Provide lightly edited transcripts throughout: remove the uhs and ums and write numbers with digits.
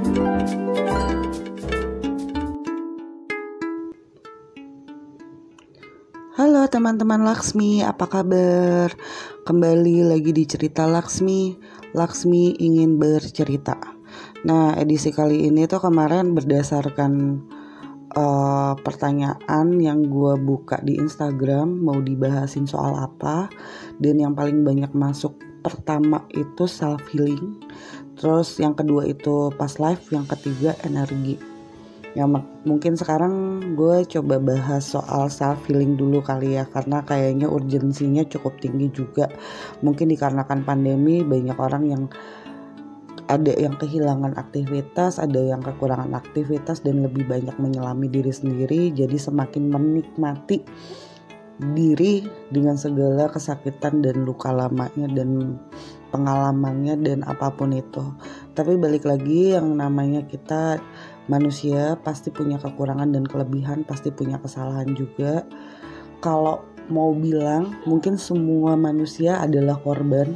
Halo teman-teman Laksmi, apa kabar? Kembali lagi di cerita Laksmi. Laksmi ingin bercerita. Nah, edisi kali ini tuh kemarin berdasarkan pertanyaan yang gue buka di Instagram, mau dibahasin soal apa. Dan yang paling banyak masuk pertama itu self healing, terus yang kedua itu past life, yang ketiga energi. Ya mungkin sekarang gue coba bahas soal self healing dulu kali ya, karena kayaknya urgensinya cukup tinggi juga. Mungkin dikarenakan pandemi banyak orang yang ada yang kehilangan aktivitas, ada yang kekurangan aktivitas dan lebih banyak menyelami diri sendiri. Jadi semakin menikmati diri dengan segala kesakitan dan luka lamanya dan pengalamannya dan apapun itu. Tapi balik lagi, yang namanya kita manusia pasti punya kekurangan dan kelebihan, pasti punya kesalahan juga. Kalau mau bilang, mungkin semua manusia adalah korban.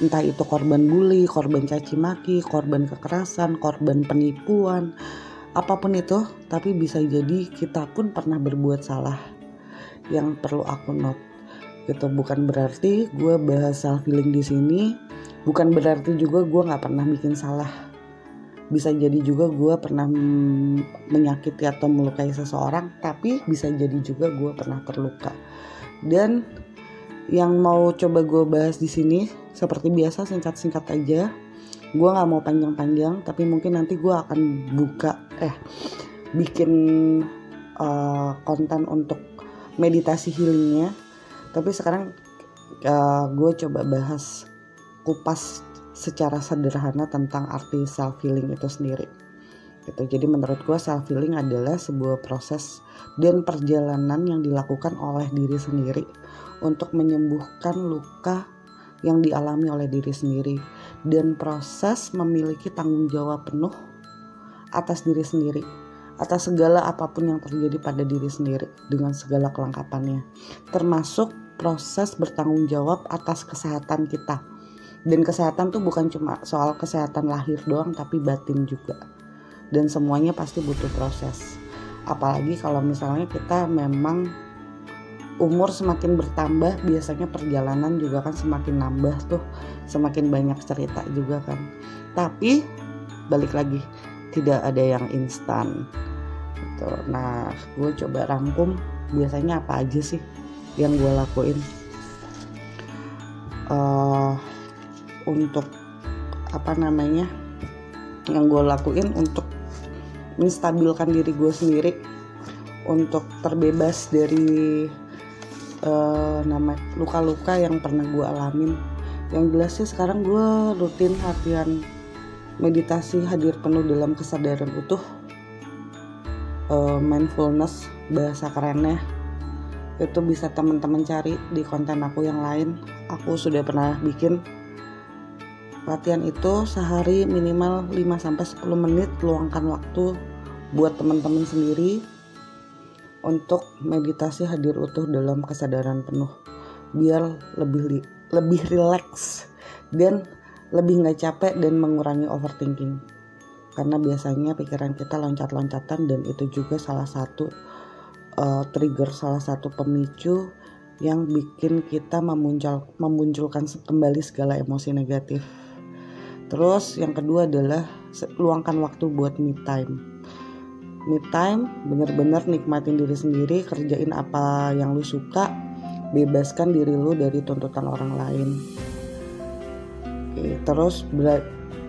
Entah itu korban bully, korban caci maki, korban kekerasan, korban penipuan, apapun itu. Tapi bisa jadi kita pun pernah berbuat salah. Yang perlu aku note gitu. Bukan berarti gue bahas self healing di sini, bukan berarti juga gue nggak pernah bikin salah. Bisa jadi juga gue pernah menyakiti atau melukai seseorang, tapi bisa jadi juga gue pernah terluka. Dan yang mau coba gue bahas di sini seperti biasa singkat-singkat aja. Gue nggak mau panjang-panjang, tapi mungkin nanti gue akan bikin konten untuk meditasi healingnya. Tapi sekarang gue coba bahas kupas secara sederhana tentang arti self healing itu sendiri gitu. Jadi menurut gue self healing adalah sebuah proses dan perjalanan yang dilakukan oleh diri sendiri untuk menyembuhkan luka yang dialami oleh diri sendiri, dan proses memiliki tanggung jawab penuh atas diri sendiri, atas segala apapun yang terjadi pada diri sendiri dengan segala kelengkapannya, termasuk proses bertanggung jawab atas kesehatan kita. Dan kesehatan tuh bukan cuma soal kesehatan lahir doang, tapi batin juga. Dan semuanya pasti butuh proses. Apalagi kalau misalnya kita memang umur semakin bertambah, biasanya perjalanan juga kan semakin nambah tuh, semakin banyak cerita juga kan. Tapi balik lagi, tidak ada yang instan gitu. Nah, gue coba rangkum biasanya apa aja sih yang gue lakuin untuk yang gue lakuin untuk menstabilkan diri gue sendiri, untuk terbebas dari luka-luka yang pernah gue alamin. Yang jelas sih sekarang gue rutin latihan meditasi hadir penuh dalam kesadaran utuh, mindfulness bahasa kerennya. Itu bisa teman-teman cari di konten aku yang lain. Aku sudah pernah bikin latihan itu sehari minimal 5-10 menit. Luangkan waktu buat teman-teman sendiri untuk meditasi hadir utuh dalam kesadaran penuh, biar lebih rileks dan lebih gak capek dan mengurangi overthinking. Karena biasanya pikiran kita loncat-loncatan, dan itu juga salah satu trigger, salah satu pemicu yang bikin kita memunculkan kembali segala emosi negatif. Terus yang kedua adalah luangkan waktu buat me time. Me time bener-bener nikmatin diri sendiri, kerjain apa yang lu suka, bebaskan diri lu dari tuntutan orang lain. Oke, terus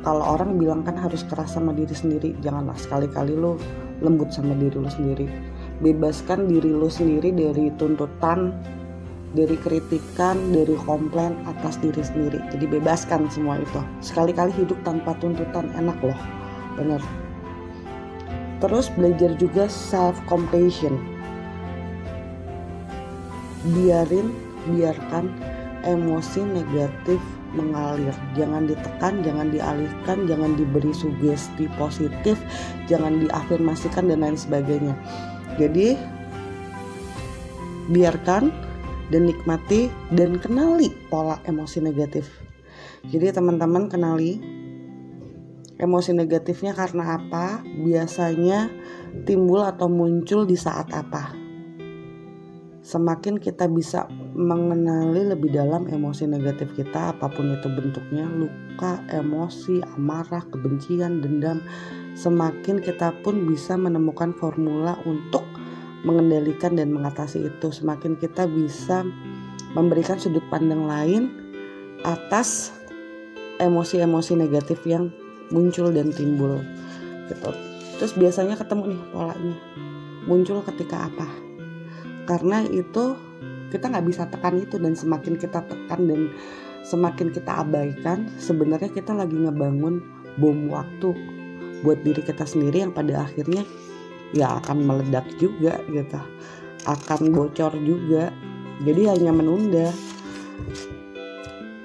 kalau orang bilang kan harus keras sama diri sendiri, janganlah, sekali-kali lu lembut sama diri lu sendiri. Bebaskan diri lu sendiri dari tuntutan, dari kritikan, dari komplain atas diri sendiri. Jadi bebaskan semua itu. Sekali-kali hidup tanpa tuntutan, enak loh, bener. Terus belajar juga self compassion. Biarkan emosi negatif mengalir, jangan ditekan, jangan dialihkan, jangan diberi sugesti positif, jangan diafirmasikan dan lain sebagainya. Jadi biarkan dan nikmati dan kenali pola emosi negatif. Jadi teman-teman kenali Emosi negatifnya karena apa? Biasanya timbul atau muncul di saat apa? Semakin kita bisa mengenali lebih dalam emosi negatif kita, apapun itu bentuknya, luka, emosi, amarah, kebencian, dendam, semakin kita pun bisa menemukan formula untuk mengendalikan dan mengatasi itu. Semakin kita bisa memberikan sudut pandang lain atas emosi-emosi negatif yang muncul dan timbul gitu. Terus biasanya ketemu nih polanya, muncul ketika apa? Karena itu kita nggak bisa tekan itu, dan semakin kita tekan dan semakin kita abaikan, sebenarnya kita lagi ngebangun bom waktu buat diri kita sendiri yang pada akhirnya ya akan meledak juga gitu, akan bocor juga. Jadi hanya menunda.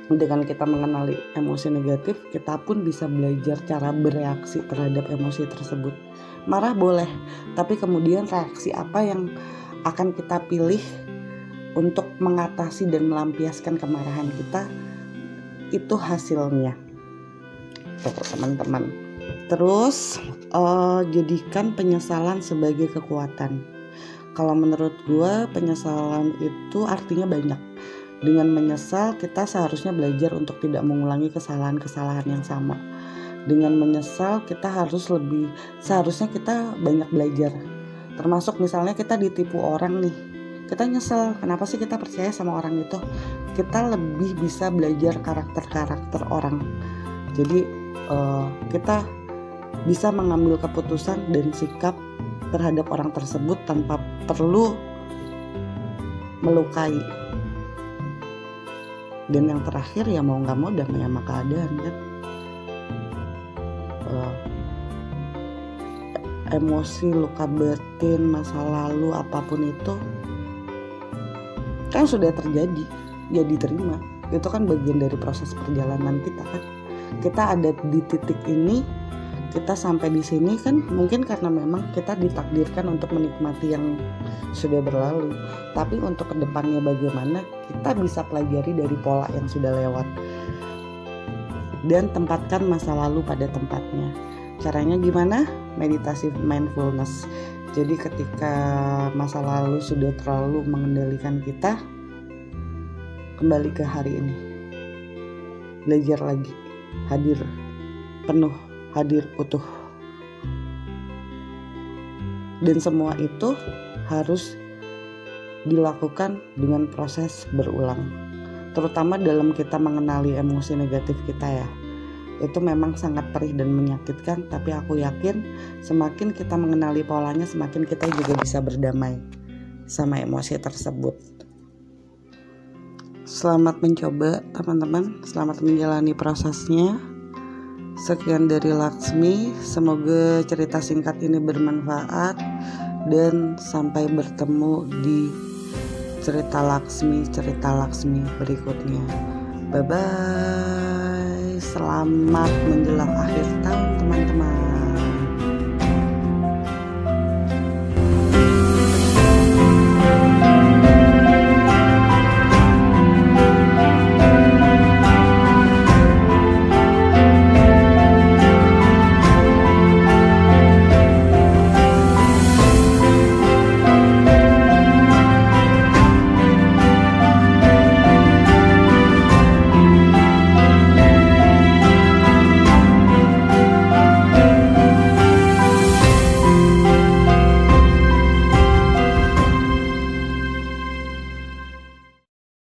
Dengan kita mengenali emosi negatif, kita pun bisa belajar cara bereaksi terhadap emosi tersebut. Marah boleh, tapi kemudian reaksi apa yang akan kita pilih untuk mengatasi dan melampiaskan kemarahan kita, itu hasilnya teman-teman. Terus jadikan penyesalan sebagai kekuatan. Kalau menurut gue, penyesalan itu artinya banyak. Dengan menyesal, kita seharusnya belajar untuk tidak mengulangi kesalahan-kesalahan yang sama. Dengan menyesal, seharusnya kita banyak belajar. Termasuk misalnya kita ditipu orang nih, kita nyesel, kenapa sih kita percaya sama orang itu? Kita lebih bisa belajar karakter-karakter orang. Jadi kita bisa mengambil keputusan dan sikap terhadap orang tersebut tanpa perlu melukai. Dan yang terakhir ya mau gak mau damai sama keadaan kan. Emosi, luka batin, masa lalu, apapun itu kan sudah terjadi, ya diterima. Itu kan bagian dari proses perjalanan kita kan. Kita ada di titik ini, kita sampai di sini kan mungkin karena memang kita ditakdirkan untuk menikmati yang sudah berlalu. Tapi untuk kedepannya bagaimana, kita bisa pelajari dari pola yang sudah lewat dan tempatkan masa lalu pada tempatnya. Caranya gimana? Meditasi mindfulness. Jadi ketika masa lalu sudah terlalu mengendalikan kita, kembali ke hari ini, belajar lagi, hadir penuh, hadir utuh. Dan semua itu harus dilakukan dengan proses berulang, terutama dalam kita mengenali emosi negatif kita ya. Itu memang sangat perih dan menyakitkan, tapi aku yakin semakin kita mengenali polanya, semakin kita juga bisa berdamai sama emosi tersebut. Selamat mencoba teman-teman, selamat menjalani prosesnya. Sekian dari Laksmi, semoga cerita singkat ini bermanfaat dan sampai bertemu di cerita Laksmi berikutnya. Bye bye. Selamat menjelang akhir tahun teman-teman.